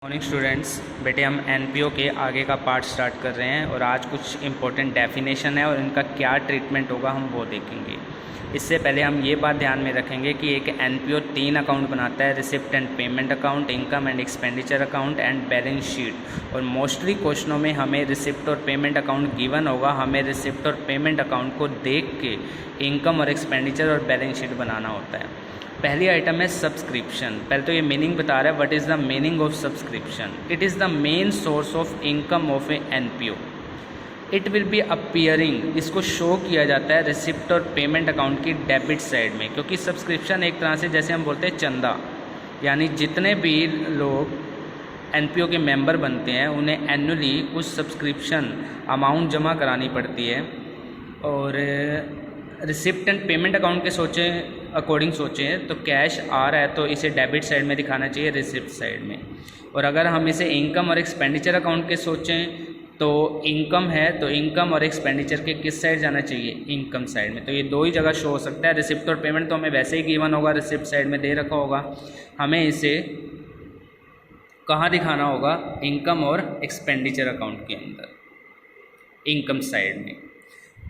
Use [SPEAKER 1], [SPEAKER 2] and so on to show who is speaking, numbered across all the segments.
[SPEAKER 1] Morning students, बेटे हम NPO के आगे का पार्ट स्टार्ट कर रहे हैं और आज कुछ इंपॉर्टेंट डेफिनेशन है और इनका क्या ट्रीटमेंट होगा हम वो देखेंगे। इससे पहले हम ये बात ध्यान में रखेंगे कि एक एनपीओ 3 अकाउंट बनाता है: receipt and payment account, income and expenditure account and balance sheet. और मोस्टली क्वेश्चनों में हमें रिसिप्ट और पेमेंट अकाउंट गिवन होगा, हमें रिसिप्ट और पेमेंट अकाउंट को देख के इनकम और एक्सपेंडिचर और बैलेंस शीट बनाना होता है। पहली आइटम है सब्सक्रिप्शन। पहले तो ये मीनिंग बता रहा है, what is the meaning of subscription. It is the main source of income of A NPO. It will be appearing, इसको शो किया जाता है रिसिप्ट और पेमेंट अकाउंट की डेबिट साइड में, क्योंकि सब्सक्रिप्शन एक तरह से जैसे हम बोलते हैं चंदा, यानी जितने भी लोग एनपीओ के मेंबर बनते हैं उन्हें एनुअली कुछ सब्सक्रिप्शन अमाउंट जमा करानी पड़ती है। और रिसिप्ट एंड पेमेंट अकाउंट के अकॉर्डिंग सोचें तो कैश आ रहा है तो इसे डेबिट साइड में दिखाना चाहिए, रिसिप्ट साइड में। और अगर हम इसे इनकम और एक्सपेंडिचर अकाउंट के सोचें तो इनकम है तो इनकम और एक्सपेंडिचर के किस साइड जाना चाहिए, इनकम साइड में। तो ये दो ही जगह शो हो सकता है। रिसिप्ट और पेमेंट तो हमें वैसे ही गिवन होगा, रिसिप्ट साइड में दे रखा होगा, हमें इसे कहाँ दिखाना होगा, इनकम और एक्सपेंडिचर अकाउंट के अंदर, इनकम साइड में।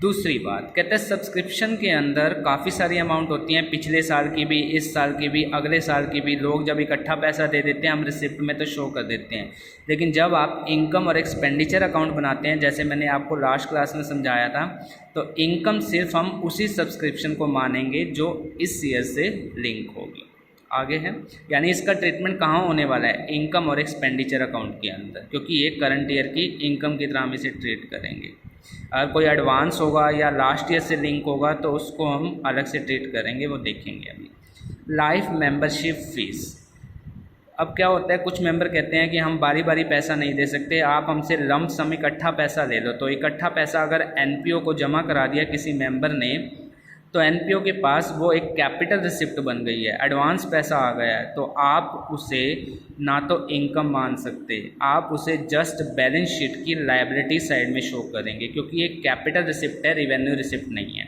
[SPEAKER 1] दूसरी बात कहते हैं सब्सक्रिप्शन के अंदर काफ़ी सारी अमाउंट होती हैं, पिछले साल की भी, इस साल की भी, अगले साल की भी। लोग जब इकट्ठा पैसा दे देते हैं हम रिसिप्ट में तो शो कर देते हैं, लेकिन जब आप इनकम और एक्सपेंडिचर अकाउंट बनाते हैं, जैसे मैंने आपको लास्ट क्लास में समझाया था, तो इनकम सिर्फ हम उसी सब्सक्रिप्शन को मानेंगे जो इस ईयर से लिंक होगी। आगे है, यानी इसका ट्रीटमेंट कहाँ होने वाला है, इनकम और एक्सपेंडिचर अकाउंट के अंदर, क्योंकि ये करंट ईयर की इनकम की तरह हम इसे ट्रीट करेंगे। अगर कोई एडवांस होगा या लास्ट ईयर से लिंक होगा तो उसको हम अलग से ट्रीट करेंगे, वो देखेंगे अभी। Life membership fees. अब क्या होता है, कुछ मेंबर कहते हैं कि हम बारी बारी पैसा नहीं दे सकते, आप हमसे लंप सम इकट्ठा पैसा ले लो। तो इकट्ठा पैसा अगर एनपीओ को जमा करा दिया किसी मेंबर ने तो एनपीओ के पास वो एक कैपिटल रिसिप्ट बन गई है, एडवांस पैसा आ गया है। तो आप उसे ना तो इनकम मान सकते, आप उसे जस्ट बैलेंस शीट की लायबिलिटी साइड में शो करेंगे, क्योंकि ये कैपिटल रिसिप्ट है, रिवेन्यू रिसिप्ट नहीं है।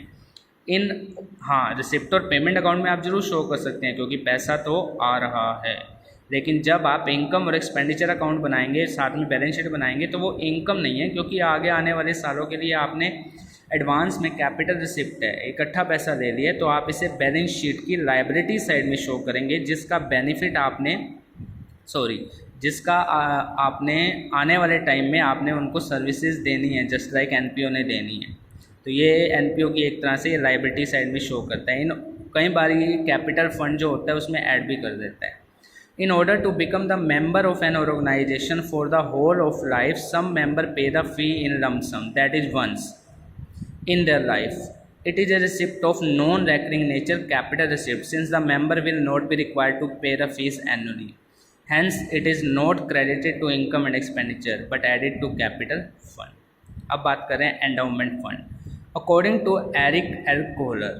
[SPEAKER 1] रिसिप्ट और पेमेंट अकाउंट में आप जरूर शो कर सकते हैं क्योंकि पैसा तो आ रहा है, लेकिन जब आप इनकम और एक्सपेंडिचर अकाउंट बनाएंगे, साथ में बैलेंस शीट बनाएंगे, तो वो इनकम नहीं है, क्योंकि आगे आने वाले सालों के लिए आपने एडवांस में कैपिटल रिसिप्ट है, इकट्ठा पैसा ले लिए, तो आप इसे बैलेंस शीट की लायबिलिटी साइड में शो करेंगे, जिसका बेनिफिट आपने आने वाले टाइम में आपने उनको सर्विसेज देनी है, जस्ट लाइक एनपीओ ने देनी है। तो ये एनपीओ की एक तरह से लायबिलिटी साइड में शो करता है। कई बार कैपिटल फंड जो होता है उसमें ऐड भी कर देता है। In order to become the member of an organization for the whole of life, some member pay the fee in lump sum, that is once in their life. It is a receipt of non-recurring nature, capital receipt, since the member will not be required to pay the fees annually. Hence, it is not credited to income and expenditure, but added to capital fund. अब बात करें endowment fund. According to Eric L. Kohler,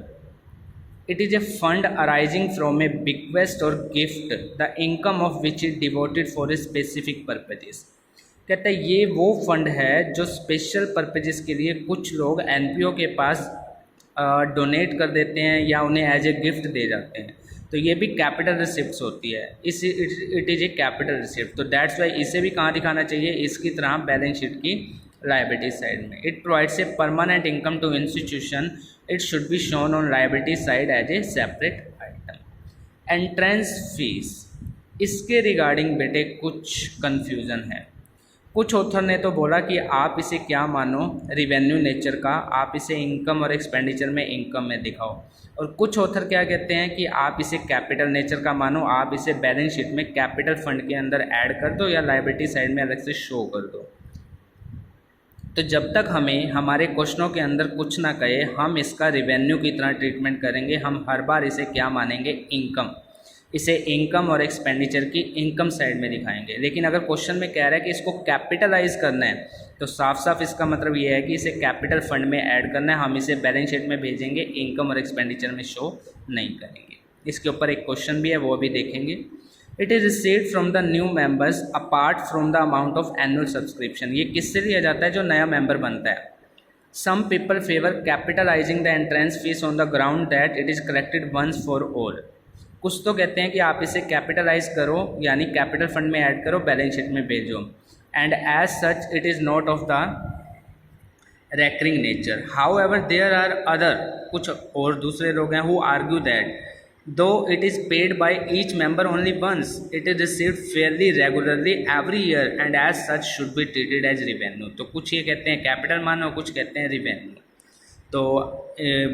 [SPEAKER 1] it is a fund arising from a bequest or gift, the income of which is devoted for a specific purposes. कहता है ये वो fund है जो special purposes के लिए कुछ लोग एनपीओ के पास डोनेट कर देते हैं या उन्हें एज ए गिफ्ट दे जाते हैं। तो ये भी कैपिटल रिसिप्ट्स होती है, it is a capital receipt. तो दैट्स वाई इसे भी कहाँ दिखाना चाहिए, इसकी तरह बैलेंस शीट की लायबिलिटी साइड में। It provides a permanent income to institution, it should be shown on liability side as a separate item. Entrance fees, इसके रिगार्डिंग बेटे कुछ कन्फ्यूज़न है। कुछ ऑथर ने तो बोला कि आप इसे क्या मानो, रिवेन्यू नेचर का, आप इसे इनकम और एक्सपेंडिचर में इनकम में दिखाओ। और कुछ ऑथर क्या कहते हैं कि आप इसे कैपिटल नेचर का मानो, आप इसे बैलेंस शीट में कैपिटल फंड के अंदर ऐड कर दो या लायबिलिटी साइड में अलग से शो कर दो। तो जब तक हमें हमारे क्वेश्चनों के अंदर कुछ ना कहे, हम इसका रिवेन्यू की तरह ट्रीटमेंट करेंगे। हम हर बार इसे क्या मानेंगे, इनकम, इसे इनकम और एक्सपेंडिचर की इनकम साइड में दिखाएंगे। लेकिन अगर क्वेश्चन में कह रहा है कि इसको कैपिटलाइज करना है तो साफ साफ इसका मतलब ये है कि इसे कैपिटल फंड में ऐड करना है, हम इसे बैलेंस शीट में भेजेंगे, इनकम और एक्सपेंडिचर में शो नहीं करेंगे। इसके ऊपर एक क्वेश्चन भी है, वो भी देखेंगे। It is received from the new members apart from the amount of annual subscription. ये किससे लिया जाता है, जो नया मेंबर बनता है। Some people favour capitalising the entrance fees on the ground that it is collected once for all. कुछ तो कहते हैं कि आप इसे कैपिटलाइज करो यानी कैपिटल फंड में ऐड करो, बैलेंस शीट में भेजो, and as such it is not of the recurring nature. However there are other, कुछ और दूसरे लोग हैं, who argue that though it is paid by each member only once, it is received fairly regularly every year and as such should be treated as revenue. तो कुछ ये कहते हैं कैपिटल मानो, कुछ कहते हैं रिवेन्यू। तो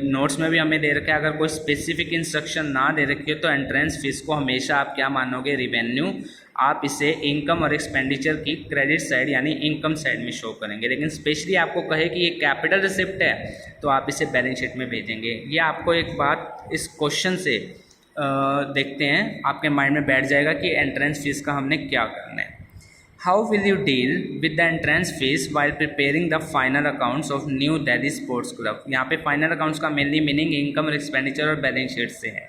[SPEAKER 1] नोट्स में भी हमें दे रखा है, अगर कोई स्पेसिफिक इंस्ट्रक्शन ना दे रखी हो तो एंट्रेंस फीस को हमेशा आप क्या मानोगे, रिवेन्यू। आप इसे इनकम और एक्सपेंडिचर की क्रेडिट साइड यानी इनकम साइड में शो करेंगे। लेकिन स्पेशली आपको कहे कि ये कैपिटल रिसिप्ट है तो आप इसे बैलेंस शीट में भेजेंगे। ये आपको एक बात इस क्वेश्चन से देखते हैं, आपके माइंड में बैठ जाएगा कि एंट्रेंस फीस का हमने क्या करना है। How will you deal with the entrance fees while preparing the final accounts of new Delhi sports club. यहाँ पे फाइनल अकाउंट्स का मेनली मीनिंग इनकम और एक्सपेंडिचर और बैलेंस शीट से है।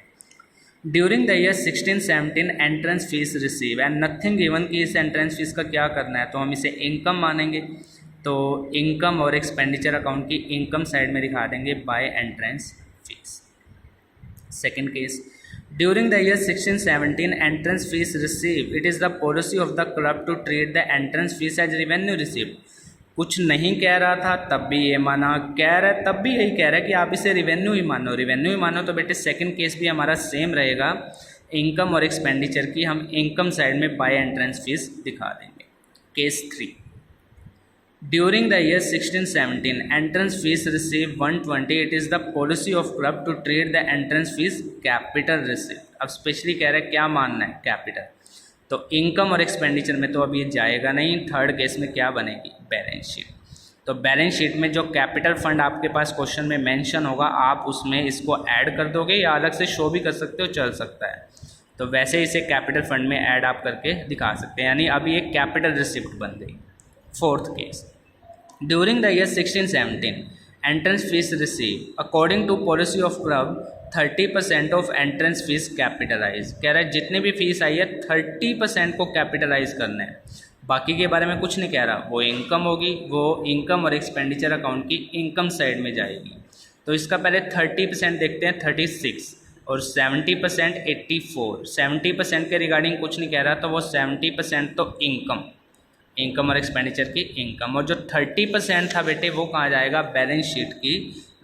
[SPEAKER 1] During the year 16-17 entrance fees receive and nothing given कि इस entrance fees का क्या करना है, तो हम इसे इनकम मानेंगे। तो इनकम और एक्सपेंडिचर अकाउंट की इनकम साइड में दिखा देंगे by entrance fees. Second case, during the year 16-17 entrance fees receive it is the policy of the club to treat the entrance fees as revenue receive. कुछ नहीं कह रहा था तब भी ये माना, कह रहा है तब भी यही कह रहा है कि आप इसे रेवेन्यू ही मानो, रेवेन्यू ही मानो। तो बेटे सेकंड केस भी हमारा सेम रहेगा, इनकम और एक्सपेंडिचर की हम इनकम साइड में बाय एंट्रेंस फीस दिखा देंगे। Case 3, during the year 16-17 entrance fees receive 120 it is the policy of club to treat the entrance fees capital receipt. अब स्पेशली कह रहा है क्या मानना है, कैपिटल। तो इनकम और एक्सपेंडिचर में तो अब ये जाएगा नहीं। थर्ड केस में क्या बनेगी, बैलेंस शीट। तो बैलेंस शीट में जो कैपिटल फंड आपके पास क्वेश्चन में मेंशन होगा आप उसमें इसको ऐड कर दोगे या अलग से शो भी कर सकते हो, चल सकता है। तो वैसे इसे कैपिटल फंड में ऐड आप करके दिखा सकते हैं, यानी अभी एक कैपिटल रिसिप्ट बन गई। Fourth case, during the year 16-17 entrance fees receive according to policy of club 30% of entrance fees capitalise. कह रहा है जितने भी फीस आई है 30% को कैपिटलाइज करना है, बाकी के बारे में कुछ नहीं कह रहा। वो इनकम होगी, वो इनकम और एक्सपेंडिचर अकाउंट की इनकम साइड में जाएगी। तो इसका पहले 30% देखते हैं, 36 और 70% 84। 70% के रिगार्डिंग कुछ नहीं कह रहा, तो वो 70% तो इनकम और एक्सपेंडिचर की इनकम, और जो 30% था बेटे वो कहाँ जाएगा, बैलेंस शीट की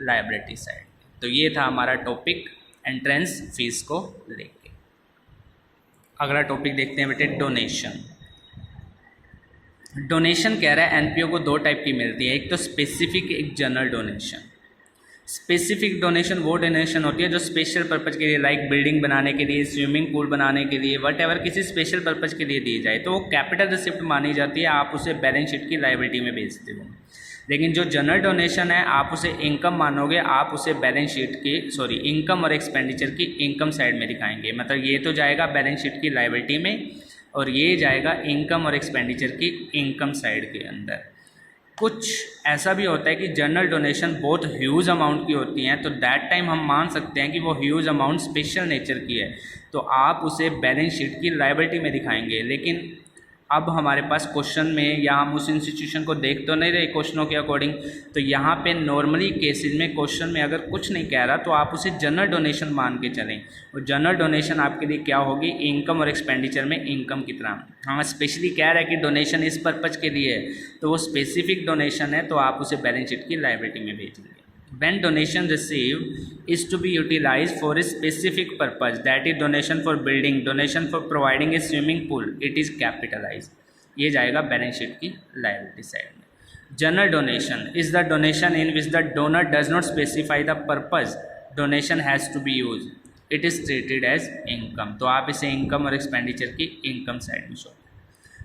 [SPEAKER 1] लायबिलिटी साइड। तो ये था हमारा टॉपिक एंट्रेंस फीस को लेके। अगला टॉपिक देखते हैं बेटे, डोनेशन। डोनेशन कह रहा है एनपीओ को दो टाइप की मिलती है, एक तो स्पेसिफिक, एक जनरल डोनेशन। स्पेसिफिक डोनेशन वो डोनेशन होती है जो स्पेशल पर्पज़ के लिए, लाइक बिल्डिंग बनाने के लिए, स्विमिंग पूल बनाने के लिए, वट एवर किसी स्पेशल पर्पज़ के लिए दी जाए, तो वो कैपिटल रिसिप्ट मानी जाती है, आप उसे बैलेंस शीट की लायबिलिटी में भेजते हो। लेकिन जो जनरल डोनेशन है आप उसे इनकम मानोगे, आप उसे बैलेंस शीट की इनकम और एक्सपेंडिचर की इनकम साइड में दिखाएंगे। मतलब ये तो जाएगा बैलेंस शीट की लायबिलिटी में और ये जाएगा इनकम और एक्सपेंडिचर की इनकम साइड के अंदर। कुछ ऐसा भी होता है कि जनरल डोनेशन बहुत ह्यूज अमाउंट की होती हैं, तो दैट टाइम हम मान सकते हैं कि वो ह्यूज अमाउंट स्पेशल नेचर की है, तो आप उसे बैलेंस शीट की लायबिलिटी में दिखाएंगे। लेकिन अब हमारे पास क्वेश्चन में, या हम उस इंस्टीट्यूशन को देख तो नहीं रहे क्वेश्चनों के अकॉर्डिंग, तो यहाँ पे नॉर्मली केसेस में क्वेश्चन में अगर कुछ नहीं कह रहा तो आप उसे जनरल डोनेशन मान के चलें। और जनरल डोनेशन आपके लिए क्या होगी, इनकम और एक्सपेंडिचर में इनकम की तरह। हाँ, स्पेशली कह रहा है कि डोनेशन इस पर्पज़ के लिए है, तो वो स्पेसिफिक डोनेशन है, तो आप उसे बैलेंस शीट की लायबिलिटी में भेजेंगे। When donation received is to be utilized for a specific purpose, that is donation for building, donation for providing a swimming pool, it is capitalized. ये जाएगा बैलेंस शीट की लायबिलिटी साइड में। General donation is the donation in which the donor does not specify the purpose donation has to be used, it is treated as income, तो आप इसे income और expenditure की income side में show.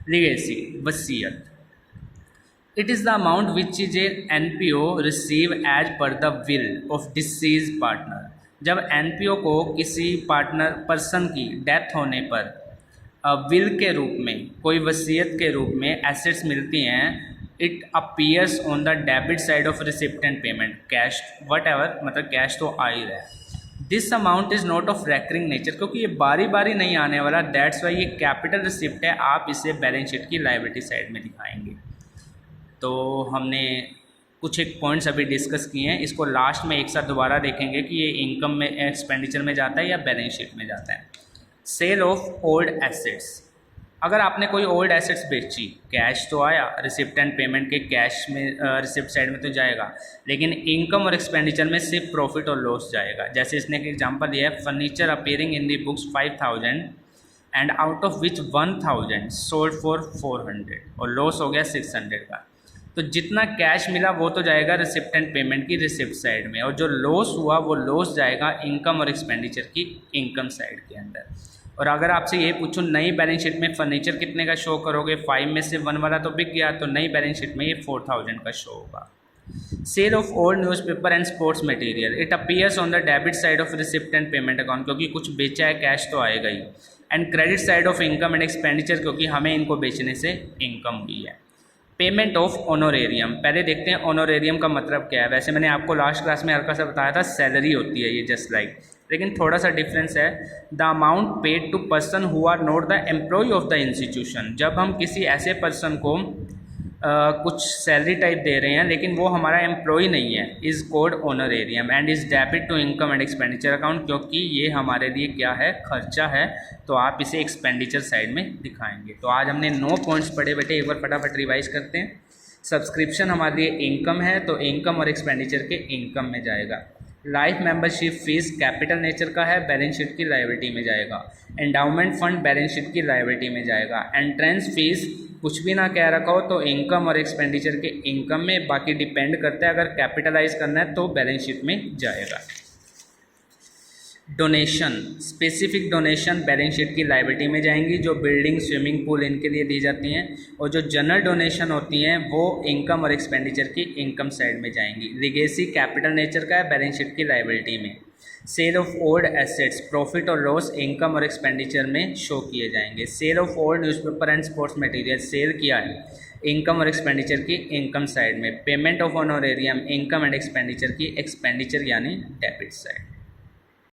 [SPEAKER 1] Legacy, वसीयत, it is the amount which is a NPO receive as per the will of deceased partner। जब NPO को किसी पर्सन की डेथ होने पर विल के रूप में, कोई वसीयत के रूप में एसेट्स मिलती हैं, it appears on the debit side of recipient payment, cash what ever, मतलब कैश तो आ ही रहा है। This amount is not of recurring nature, क्योंकि ये बारी बारी नहीं आने वाला, दैट्स वाई ये कैपिटल रिसिप्ट है, आप इसे बैलेंस शीट की लायबिलिटी साइड में दिखाएंगे। तो हमने कुछ एक पॉइंट्स अभी डिस्कस किए हैं, इसको लास्ट में एक साथ दोबारा देखेंगे कि ये इनकम में, एक्सपेंडिचर में जाता है या बैलेंस शीट में जाता है। सेल ऑफ ओल्ड एसेट्स, अगर आपने कोई ओल्ड एसेट्स बेची, कैश तो आया, रिसिप्ट एंड पेमेंट के कैश में रिसिप्ट साइड में तो जाएगा, लेकिन इनकम और एक्सपेंडिचर में सिर्फ प्रॉफिट और लॉस जाएगा। जैसे इसने एक एग्जांपल दिया है, furniture appearing in the books 5000 and out of which 1000 sold for 400 और लॉस हो गया 600 का। तो जितना कैश मिला वो तो जाएगा रिसिप्ट एंड पेमेंट की रिसिप्ट साइड में, और जो लॉस हुआ वो लॉस जाएगा इनकम और एक्सपेंडिचर की इनकम साइड के अंदर। और अगर आपसे ये पूछूं नई बैलेंस शीट में फर्नीचर कितने का शो करोगे, 5 में से 1 वाला तो बिक गया, तो नई बैलेंस शीट में ये 4000 का शो होगा। Sale of old newspaper and sports material, it appears on the debit side of receipt and payment account, क्योंकि कुछ बेचा है कैश तो आएगा ही, and credit side of income and expenditure, क्योंकि हमें इनको बेचने से इनकम हुई है। पेमेंट ऑफ ऑनोरेरियम, पहले देखते हैं ऑनोरेरियम का मतलब क्या है। वैसे मैंने आपको लास्ट क्लास में हल्का सा बताया था, सैलरी होती है ये जस्ट लाइक, लेकिन थोड़ा सा डिफरेंस है। The amount paid to person who are not the employee of the institution, जब हम किसी ऐसे पर्सन को कुछ सैलरी टाइप दे रहे हैं लेकिन वो हमारा एम्प्लॉय नहीं है, is called honorarium and is debit to income and expenditure account, क्योंकि ये हमारे लिए क्या है, खर्चा है, तो आप इसे एक्सपेंडिचर साइड में दिखाएंगे। तो आज हमने 9 पॉइंट्स पढ़े बेटे, एक बार फटाफट रिवाइज करते हैं। सब्सक्रिप्शन हमारे लिए इनकम है, तो इनकम और एक्सपेंडिचर के इनकम में जाएगा। Life membership fees capital nature का है, बैलेंस शीट की लायबिलिटी में जाएगा। एंडाउमेंट फंड बैलेंस शीट की लायबिलिटी में जाएगा। एंट्रेंस फीस कुछ भी ना कह रखा हो तो इनकम और एक्सपेंडिचर के इनकम में, बाकी डिपेंड करता है, अगर कैपिटलाइज करना है तो बैलेंस शीट में जाएगा। Donation, specific donation balance sheet की लायबिलिटी में जाएंगी, जो बिल्डिंग, स्विमिंग पूल इनके लिए दी जाती हैं, और जो जनरल डोनेशन होती हैं वो इनकम और एक्सपेंडिचर की इनकम साइड में जाएंगी। लिगेसी कैपिटल नेचर का है, बैलेंस शीट की लायबिलिटी में। Sale of old assets, profit और लॉस इनकम और एक्सपेंडिचर में शो किए जाएंगे। Sale of old newspaper and sports material, sale किया है, इनकम और एक्सपेंडिचर की इनकम साइड में। Payment of honorarium, income and expenditure की एक्सपेंडिचर यानी डेबिट साइड।